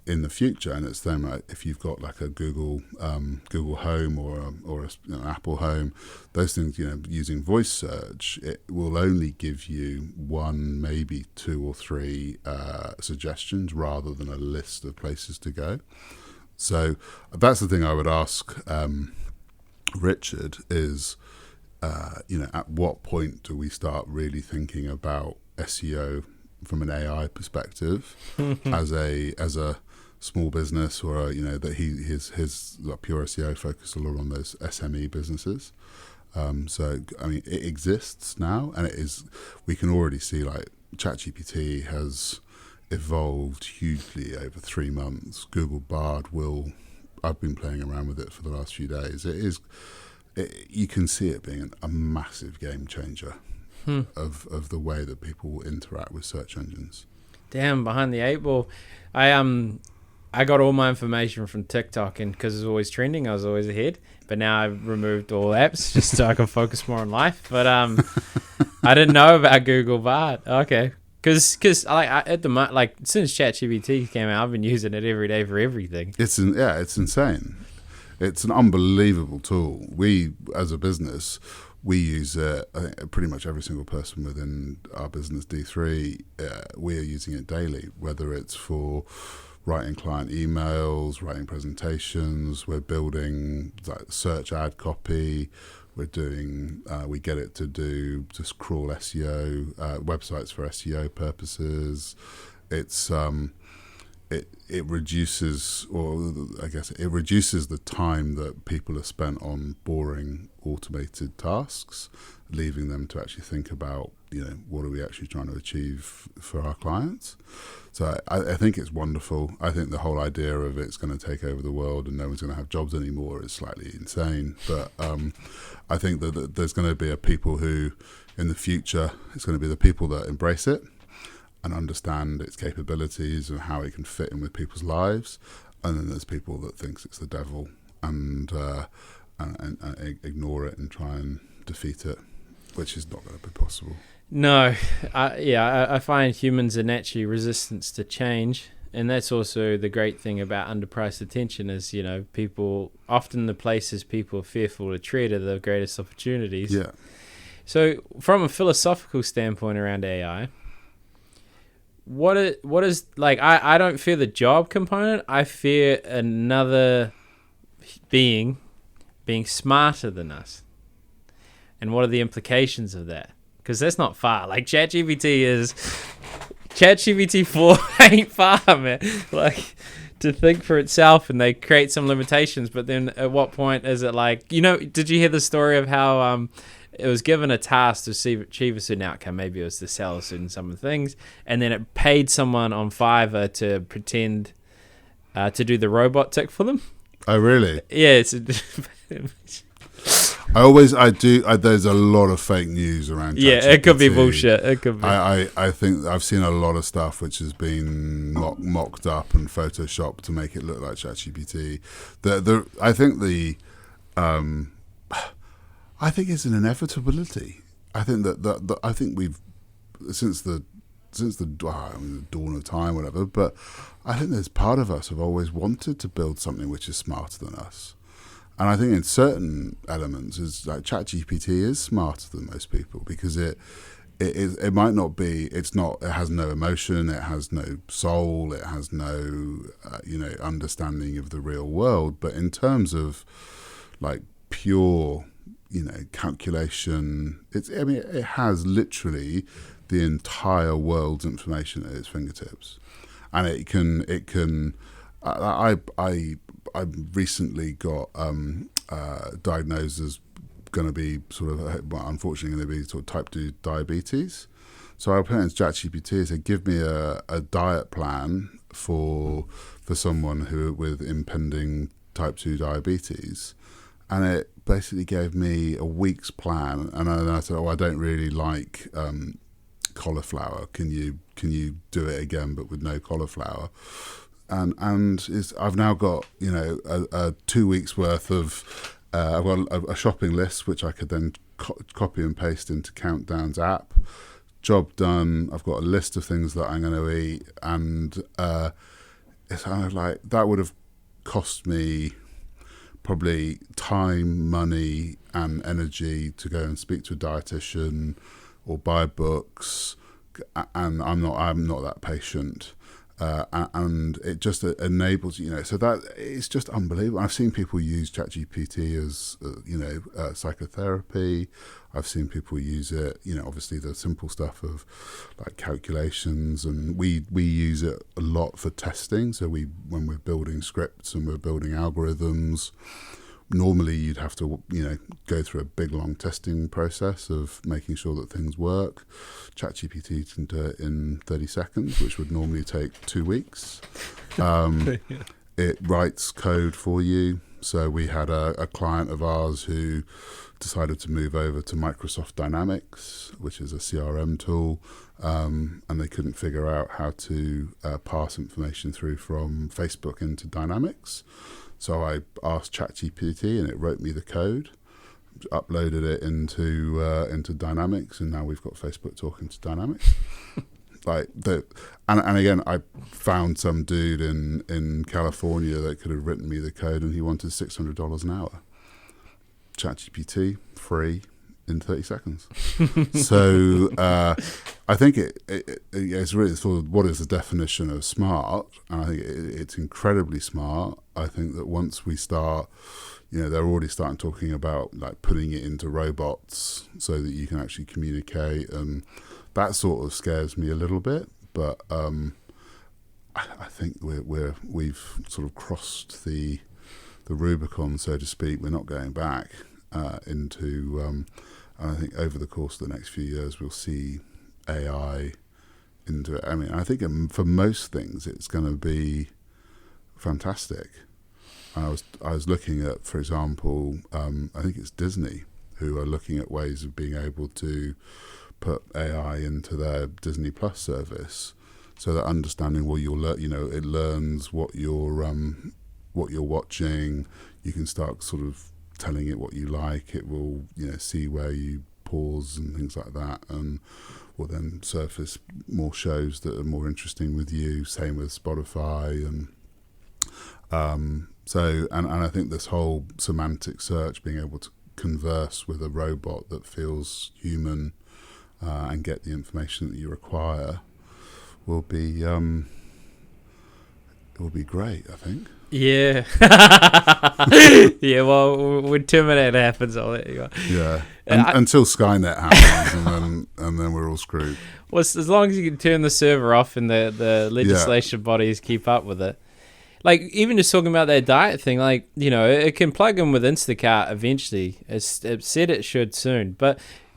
in the future, and it's then like if you've got like a Google Home or an Apple Home, those things, using voice search, it will only give you one, maybe two or three suggestions rather than a list of places to go. So that's the thing I would ask Richard is, at what point do we start really thinking about SEO from an AI perspective as a small business, or that his pure SEO focus a lot on those SME businesses. So I mean, it exists now, and we can already see like ChatGPT has evolved hugely over 3 months. Google Bard I've been playing around with it for the last few days. You can see it being a massive game changer of the way that people will interact with search engines. Damn, behind the eight ball. I got all my information from TikTok, and because it was always trending, I was always ahead. But now I've removed all apps just so I can focus more on life. But I didn't know about Google Bard. Okay, because at the moment, since ChatGPT came out, I've been using it every day for everything. It's insane. It's an unbelievable tool. We, as a business, we use it. I think pretty much every single person within our business D3, we are using it daily, whether it's for writing client emails, writing presentations. We're building like search ad copy. We're doing. We get it to do just crawl SEO websites for SEO purposes. It's it reduces, or I guess it reduces the time that people are spent on boring automated tasks, leaving them to actually think about, what are we actually trying to achieve for our clients. So I think it's wonderful. I think the whole idea of it's going to take over the world and no one's going to have jobs anymore is slightly insane. But I think that there's going to be a people who, in the future, it's going to be the people that embrace it and understand its capabilities and how it can fit in with people's lives, and then there's people that thinks it's the devil and ignore it and try and defeat it, which is not going to be possible. No, I find humans are naturally resistant to change, and that's also the great thing about underpriced attention is, people, often the places people are fearful to tread are the greatest opportunities. Yeah. So from a philosophical standpoint around AI, what is like, I don't fear the job component. I fear another being smarter than us. And what are the implications of that? Because that's not far. Like ChatGPT 4 ain't far, man. Like, to think for itself, and they create some limitations, but then at what point is it like, did you hear the story of how it was given a task to achieve a certain outcome? Maybe it was to sell certain some things, and then it paid someone on Fiverr to pretend to do the robot tick for them. Oh, really? Yeah. I do. There's a lot of fake news around ChatGPT. Yeah, it could be bullshit. It could be. I think I've seen a lot of stuff which has been mocked up and photoshopped to make it look like ChatGPT. I think it's an inevitability. I think that I think we've since the dawn of time, whatever. But I think there's part of us have always wanted to build something which is smarter than us. And I think in certain elements, is like ChatGPT is smarter than most people because it might not be. It has no emotion. It has no soul. It has no understanding of the real world. But in terms of like pure calculation, it has literally the entire world's information at its fingertips, and it can. I recently got diagnosed as going to be unfortunately going to be sort of type 2 diabetes. So I put into ChatGPT and said, give me a diet plan for someone with impending type 2 diabetes. And it basically gave me a week's plan. And then I said, I don't really like cauliflower. Can you do it again, but with no cauliflower? And I've now got a 2 weeks worth of I've got a shopping list which I could then copy and paste into Countdown's app. Job done. I've got a list of things that I'm going to eat, and it's kind of like that would have cost me probably time, money, and energy to go and speak to a dietitian or buy books, and I'm not that patient. And it just enables so that it's just unbelievable. I've seen people use ChatGPT as psychotherapy. I've seen people use it, obviously the simple stuff of like calculations, and we use it a lot for testing. So when we're building scripts and we're building algorithms, normally you'd have to go through a big long testing process of making sure that things work. ChatGPT can do it in 30 seconds, which would normally take 2 weeks. It writes code for you. So we had a client of ours who decided to move over to Microsoft Dynamics, which is a CRM tool, and they couldn't figure out how to pass information through from Facebook into Dynamics. So I asked ChatGPT, and it wrote me the code, uploaded it into Dynamics, and now we've got Facebook talking to Dynamics. And again, I found some dude in California that could have written me the code, and he wanted $600 an hour. ChatGPT, free, in 30 seconds. So I think it's really sort of what is the definition of smart, and I think it's incredibly smart. I think that once we start, they're already starting talking about like putting it into robots so that you can actually communicate, and that sort of scares me a little bit. But I think we've sort of crossed the Rubicon, so to speak. We're not going back into, and I think over the course of the next few years we'll see AI into it. I mean, I think for most things it's going to be fantastic. I was looking at, for example, I think it's Disney who are looking at ways of being able to put AI into their Disney Plus service, so that understanding it learns what you're watching. You can start sort of telling it what you like. It will see where you pause and things like that, and will then surface more shows that are more interesting with you. Same with Spotify, and and I think this whole semantic search, being able to converse with a robot that feels human and get the information that you require, will be great, I think. Yeah. Yeah, well, when Terminator happens, I'll let you go. Yeah. Until Skynet happens, and then we're all screwed. Well, as long as you can turn the server off and the legislation bodies keep up with it. Like, even just talking about that diet thing, like, it can plug in with Instacart eventually. It said it should soon.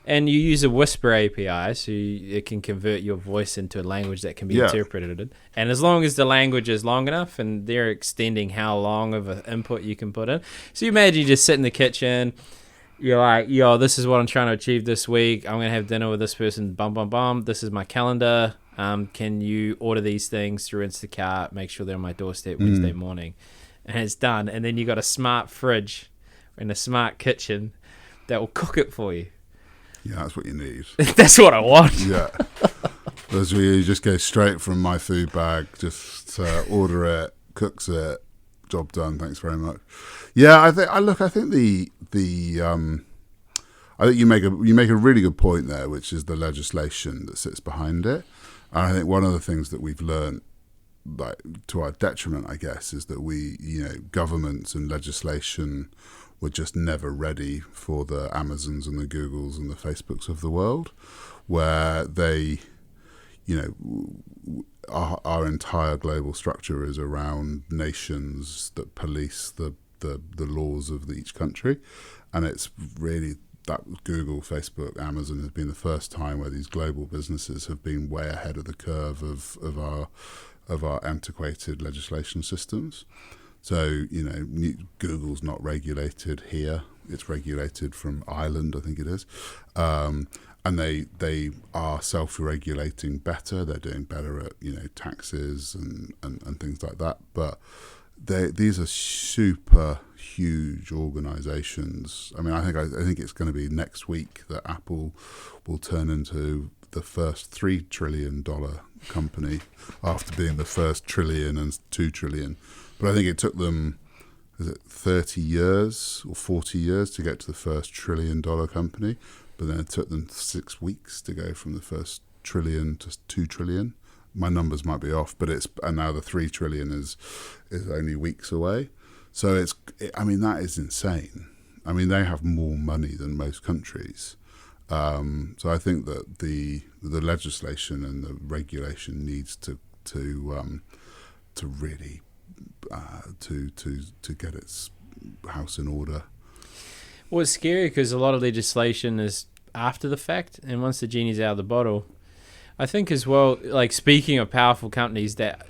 And you use a Whisper API, so it can convert your voice into a language that can be interpreted. And as long as the language is long enough, and they're extending how long of an input you can put in. So you imagine you just sit in the kitchen, you're like, yo, this is what I'm trying to achieve this week. I'm going to have dinner with this person, bum, bum, bum. This is my calendar. Can you order these things through Instacart? Make sure they're on my doorstep Wednesday morning. And it's done. And then you got a smart fridge and a smart kitchen that will cook it for you. Yeah, that's what you need. That's what I want. Yeah. Those where you just go straight from my food bag, just order it, cooks it, job done. Thanks very much. Yeah, I think you make a really good point there, which is the legislation that sits behind it. And I think one of the things that we've learned, like to our detriment, I guess, is that governments and legislation were just never ready for the Amazons and the Googles and the Facebooks of the world, where they, our entire global structure is around nations that police the laws of each country, and it's really that Google, Facebook, Amazon has been the first time where these global businesses have been way ahead of the curve of our antiquated legislation systems. So, Google's not regulated here. It's regulated from Ireland, I think it is. And they are self-regulating better. They're doing better at, taxes and things like that. But these are super huge organizations. I mean, I think it's going to be next week that Apple will turn into the first $3 trillion company after being the first trillion and 2 trillion. But I think it took them, 30 years or 40 years to get to the first $1 trillion company. But then it took them 6 weeks to go from the first trillion to 2 trillion. My numbers might be off, but and now the 3 trillion is only weeks away. So that is insane. I mean, they have more money than most countries. So I think that the legislation and the regulation needs to really to get its house in order. Well, it's scary because a lot of legislation is after the fact, and once the genie's out of the bottle, I think as well, like speaking of powerful companies that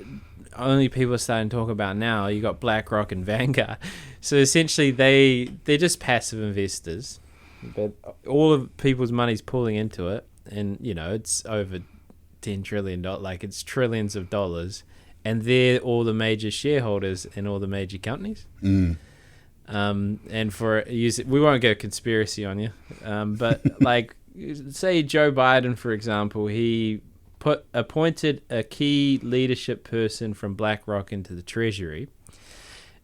only people are starting to talk about now, you got BlackRock and Vanguard. So essentially they're just passive investors, but all of people's money's pulling into it, and it's over $10 trillion, like it's trillions of dollars, and they're all the major shareholders in all the major companies. And for we won't go conspiracy on you, but like say Joe Biden, for example, he appointed a key leadership person from BlackRock into the Treasury,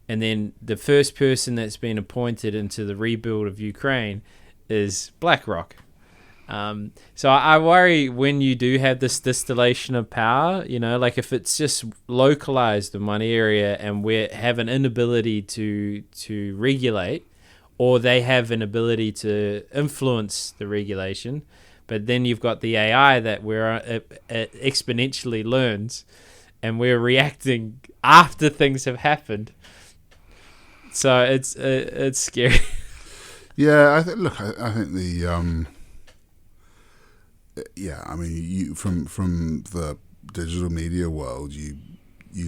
and then the first person that's been appointed into the rebuild of Ukraine is BlackRock. So I worry when you do have this distillation of power, like if it's just localized in one area and we have an inability to regulate, or they have an ability to influence the regulation, but then you've got the AI that it exponentially learns, and we're reacting after things have happened. So it's scary. Yeah, I think the I mean, you from the digital media world, you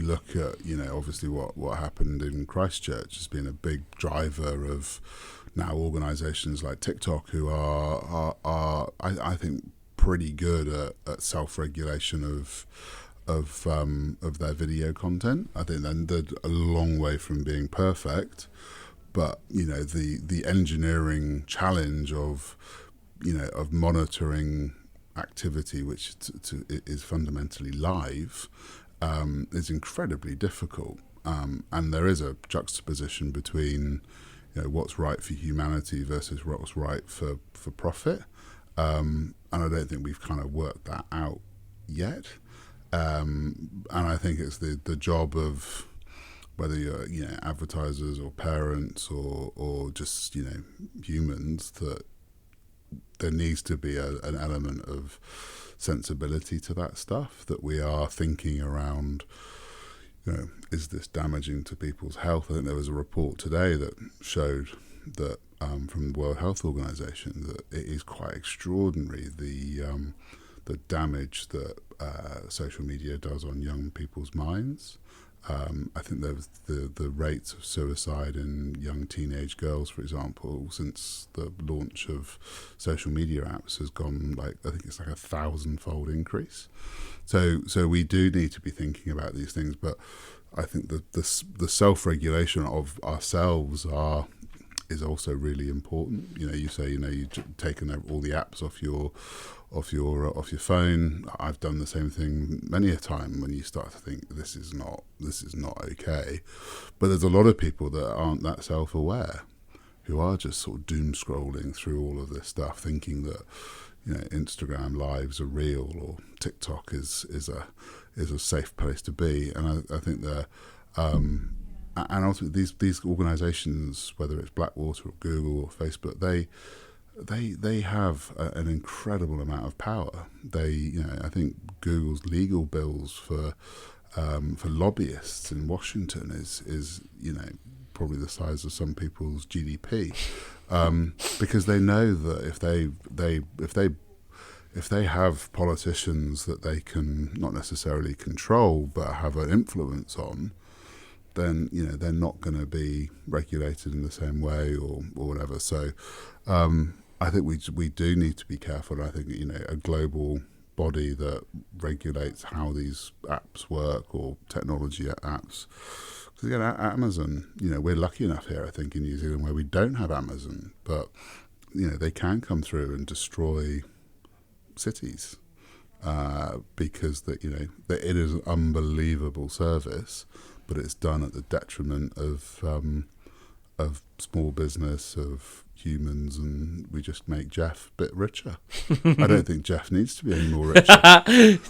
look at obviously what happened in Christchurch has been a big driver of now organisations like TikTok, who are I think pretty good at self-regulation of their video content. I think they're a long way from being perfect, but the engineering challenge of monitoring activity which is fundamentally live is incredibly difficult, and there is a juxtaposition between what's right for humanity versus what's right for profit, and I don't think we've kind of worked that out yet, and I think it's the job of whether you're advertisers or parents or just humans, that there needs to be an element of sensibility to that stuff, that we are thinking around, is this damaging to people's health? I think there was a report today that showed that from the World Health Organization that it is quite extraordinary the damage that social media does on young people's minds. I think there was the rates of suicide in young teenage girls, for example, since the launch of social media apps has gone I think it's like 1,000-fold increase. So we do need to be thinking about these things, but I think the self-regulation of ourselves is also really important. You say you've taken all the apps off your phone. I've done the same thing many a time when you start to think this is not okay. But there's a lot of people that aren't that self-aware, who are just sort of doom scrolling through all of this stuff, thinking that Instagram lives are real, or TikTok is a safe place to be. And I think that and ultimately these organizations, whether it's Blackwater or Google or Facebook, they have an incredible amount of power. I think Google's legal bills for lobbyists in Washington is probably the size of some people's GDP, because they know that if they have politicians that they can not necessarily control but have an influence on, then they're not going to be regulated in the same way or whatever. So I think we do need to be careful. I think a global body that regulates how these apps work, or technology apps. Because again, Amazon, we're lucky enough here, I think, in New Zealand where we don't have Amazon, but they can come through and destroy cities because that it is an unbelievable service, but it's done at the detriment of small business, of humans, and we just make Jeff a bit richer. I don't think Jeff needs to be any more richer.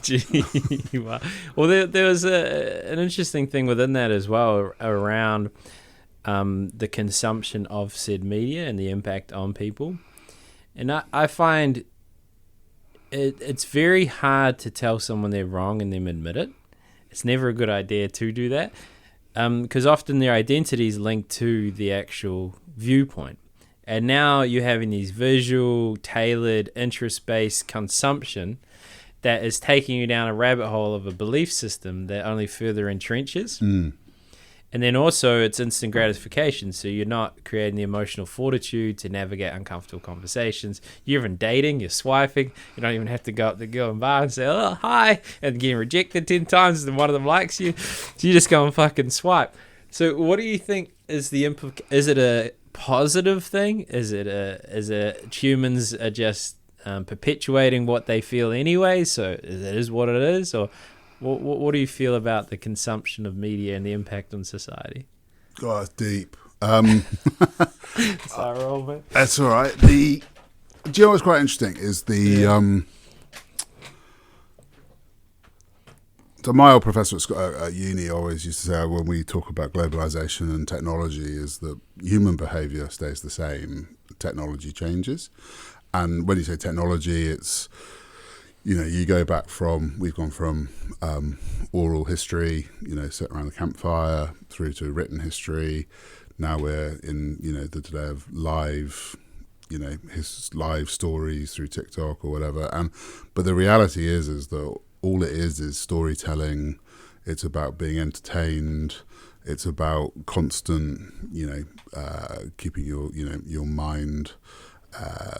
Gee, wow. Well, there was an interesting thing within that as well around the consumption of said media and the impact on people. And I find it's very hard to tell someone they're wrong and them admit it. It's never a good idea to do that, because often their identity is linked to the actual viewpoint. And now you're having these visual, tailored, interest-based consumption that is taking you down a rabbit hole of a belief system that only further entrenches. And then also it's instant gratification. So you're not creating the emotional fortitude to navigate uncomfortable conversations. You're even dating, you're swiping. You don't even have to go up to the girl in the bar and say, oh, hi, and getting rejected 10 times and one of them likes you. So you just go and fucking swipe. So what do you think is the is it a positive thing? Is it humans are just perpetuating what they feel anyway, so it is what it is? Or what do you feel about the consumption of media and the impact on society? God, it's deep. Sorry, man. That's all right. Do you know what's quite interesting is so my old professor at uni always used to say when we talk about globalization and technology is that human behavior stays the same, technology changes. And when you say technology, it's, you go back we've gone from oral history, sit around the campfire, through to written history. Now we're in, the today of live, his live stories through TikTok or whatever. But the reality is that all it is storytelling. It's about being entertained. It's about constant, keeping your mind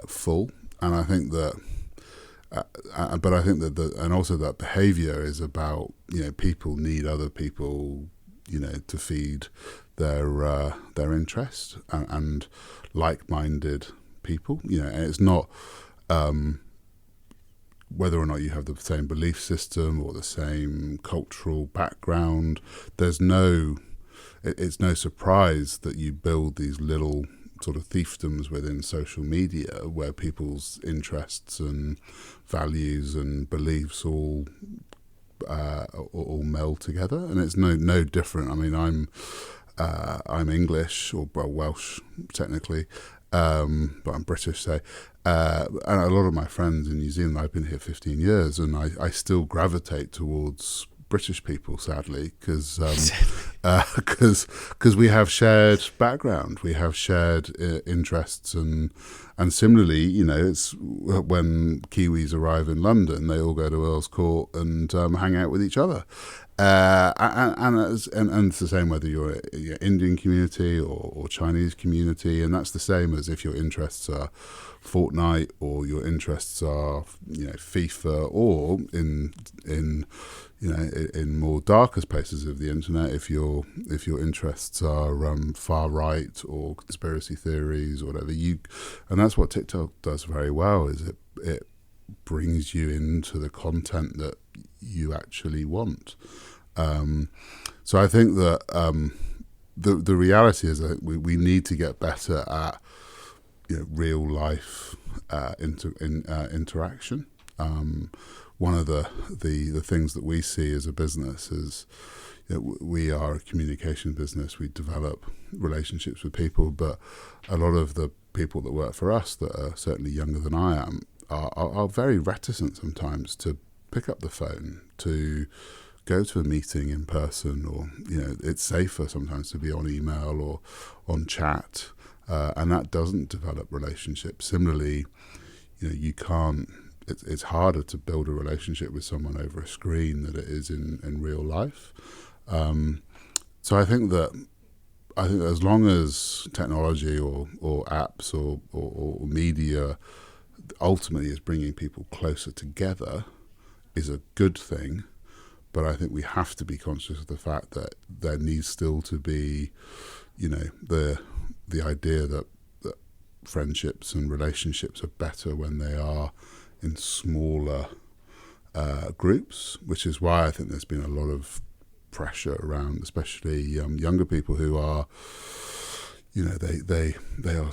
full. And I think that, but I think that and also that behaviour is about, people need other people, to feed their interest and like-minded people. And it's not. Whether or not you have the same belief system or the same cultural background, it's no surprise that you build these little sort of fiefdoms within social media where people's interests and values and beliefs all meld together, and it's no different. I mean, I'm English or Welsh technically, but I'm British, so. And a lot of my friends in New Zealand, I've been here 15 years, and I still gravitate towards British people, sadly, because we have shared background, we have shared interests, and similarly, it's when Kiwis arrive in London, they all go to Earl's Court and hang out with each other. And it's the same whether you're Indian community or Chinese community, and that's the same as if your interests are Fortnite or your interests are FIFA, or in more darker spaces of the internet, if your interests are far right or conspiracy theories or whatever, and that's what TikTok does very well, is it brings you into the content that you actually want. So I think that the reality is that we need to get better at real life interaction. One of the things that we see as a business is we are a communication business. We develop relationships with people, but a lot of the people that work for us that are certainly younger than I am are very reticent sometimes to pick up the phone, to go to a meeting in person, or it's safer sometimes to be on email or on chat, and that doesn't develop relationships. Similarly, you can't. It's harder to build a relationship with someone over a screen than it is in real life. So I think that as long as technology or apps or media ultimately is bringing people closer together, is a good thing. But I think we have to be conscious of the fact that there needs still to be, the idea that friendships and relationships are better when they are in smaller groups, which is why I think there's been a lot of pressure around, especially younger people who are, they are,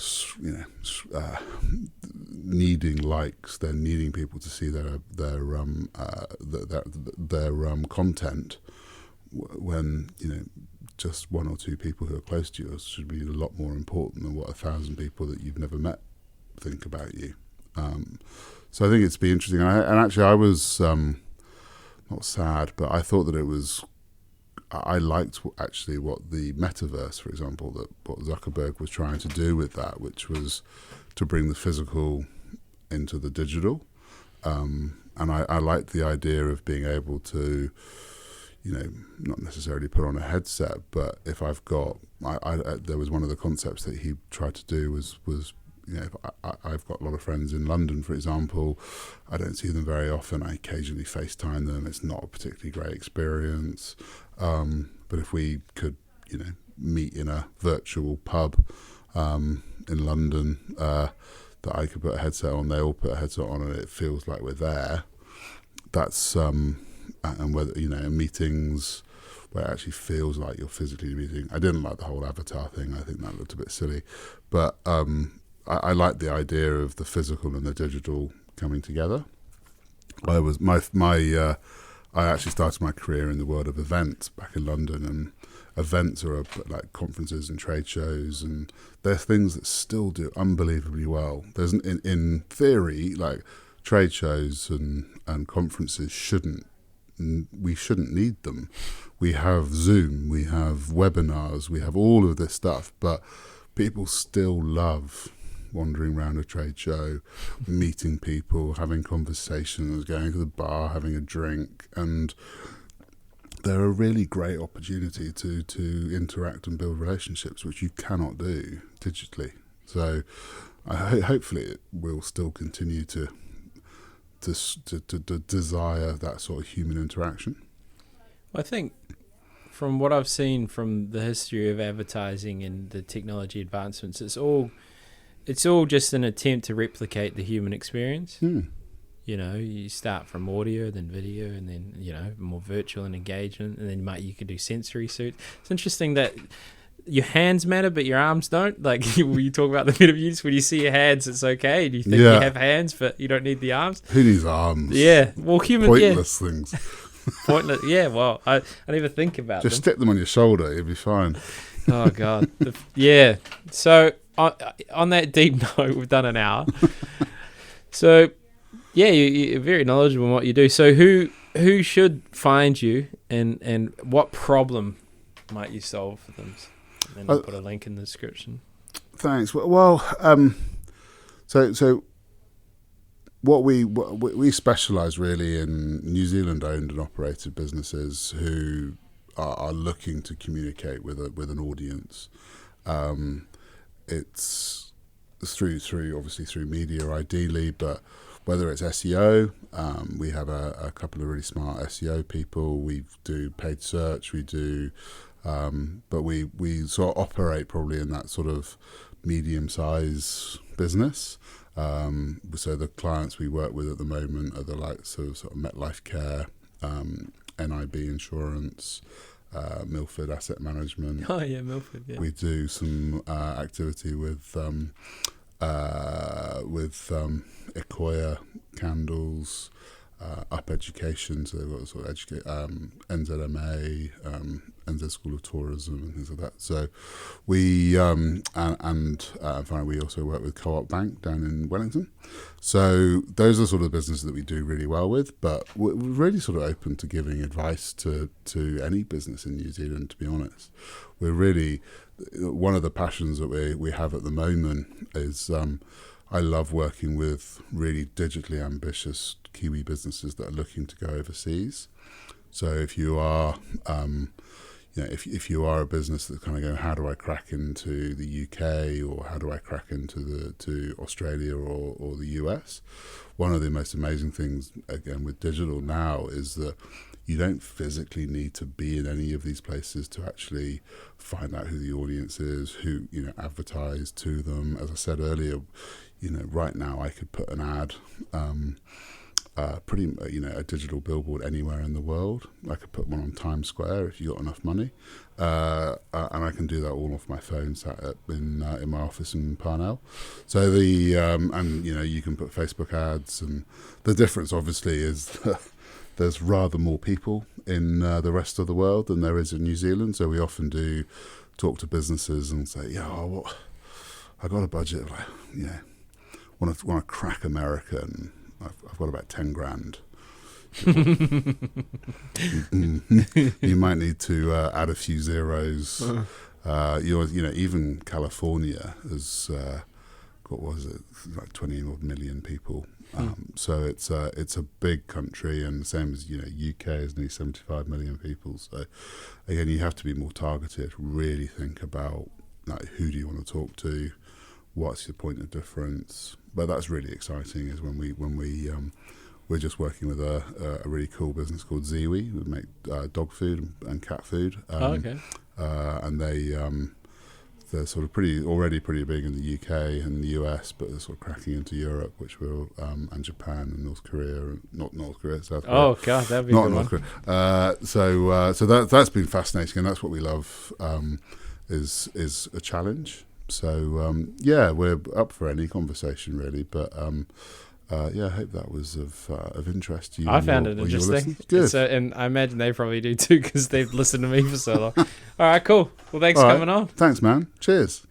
needing likes. They're needing people to see their content, when just one or two people who are close to you should be a lot more important than what 1,000 people that you've never met think about you. So I think it's been interesting. And actually, I was not sad, but I thought that it was. I liked actually what the metaverse, for example, what Zuckerberg was trying to do with that, which was to bring the physical into the digital. And I liked the idea of being able to, not necessarily put on a headset, but if I've got, there was one of the concepts that he tried to do was if I've got a lot of friends in London, for example. I don't see them very often. I occasionally FaceTime them. It's not a particularly great experience. But if we could, meet in a virtual pub in London, that I could put a headset on, they all put a headset on, and it feels like we're there. That's and whether meetings where it actually feels like you're physically meeting. I didn't like the whole avatar thing. I think that looked a bit silly, but I like the idea of the physical and the digital coming together. I actually started my career in the world of events back in London, and events are like conferences and trade shows, and they're things that still do unbelievably well. There's in theory, like trade shows and conferences we shouldn't need them. We have Zoom, we have webinars, we have all of this stuff, but people still love wandering around a trade show, meeting people, having conversations, going to the bar, having a drink, and they're a really great opportunity to interact and build relationships, which you cannot do digitally. So hopefully it will still continue to desire that sort of human interaction. I think from what I've seen from the history of advertising and the technology advancements, it's all just an attempt to replicate the human experience. You start from audio, then video, and then more virtual and engagement, and then you could do sensory suits. It's interesting that your hands matter, but your arms don't. Like when you talk about the bit of use, when you see your hands, it's okay. Do you think you have hands, but you don't need the arms? Who needs arms? Yeah, well, pointless things. Pointless. Yeah, well, I never think about them. Just stick them on your shoulder, you'll be fine. Oh God. Yeah. So on that deep note, we've done an hour. So yeah, you're very knowledgeable in what you do. So who should find you, and what problem might you solve for them? And then I'll put a link in the description. Thanks. Well, so what we specialise really in New Zealand owned and operated businesses who are looking to communicate with an audience. It's through media ideally, but whether it's SEO, we have a couple of really smart SEO people. We do paid search. We do, but we sort of operate probably in that sort of medium-size business. So the clients we work with at the moment are the likes of sort of MetLife Care, NIB Insurance, Milford Asset Management. Oh yeah, Milford. Yeah. We do some activity with Ikoya Candles, Up Education. So they've got sort of NZMA, NZ School of Tourism and things like that. So we and finally we also work with Co-op Bank down in Wellington. So those are sort of businesses that we do really well with, but we're really sort of open to giving advice to any business in New Zealand, to be honest. We're really, one of the passions that we have at the moment is I love working with really digitally ambitious Kiwi businesses that are looking to go overseas. So if you are if you are a business that's kind of going, how do I crack into the UK, or how do I crack into to Australia or the US? One of the most amazing things, again, with digital now is that you don't physically need to be in any of these places to actually find out who the audience is, who advertise to them. As I said earlier, right now I could put an ad, a digital billboard anywhere in the world. I could put one on Times Square if you got enough money, and I can do that all off my phone, sat in my office in Parnell. So you can put Facebook ads, and the difference obviously is there's rather more people in the rest of the world than there is in New Zealand. So we often do talk to businesses and say, I got a budget of want to crack America, and I've got about 10 grand. You might need to add a few zeros. Even California has what was it, like 20 million people. So it's a big country, and the same as UK is nearly 75 million people. So again, you have to be more targeted. Really think about who do you want to talk to, what's your point of difference. But that's really exciting is when we're just working with a really cool business called Ziwi. We make dog food and cat food. Okay. And they're sort of already pretty big in the UK and the US, but they're sort of cracking into Europe, which will and Japan and North Korea, not North Korea, South Korea. Oh God, that'd be not North Korea. So that's been fascinating, and that's what we love. Is a challenge. So yeah, we're up for any conversation really, but yeah, I hope that was of interest to you. I found it interesting. Good. So, and I imagine they probably do too, because they've listened to me for so long. All right, cool. Well, thanks for coming on. Thanks, man. Cheers.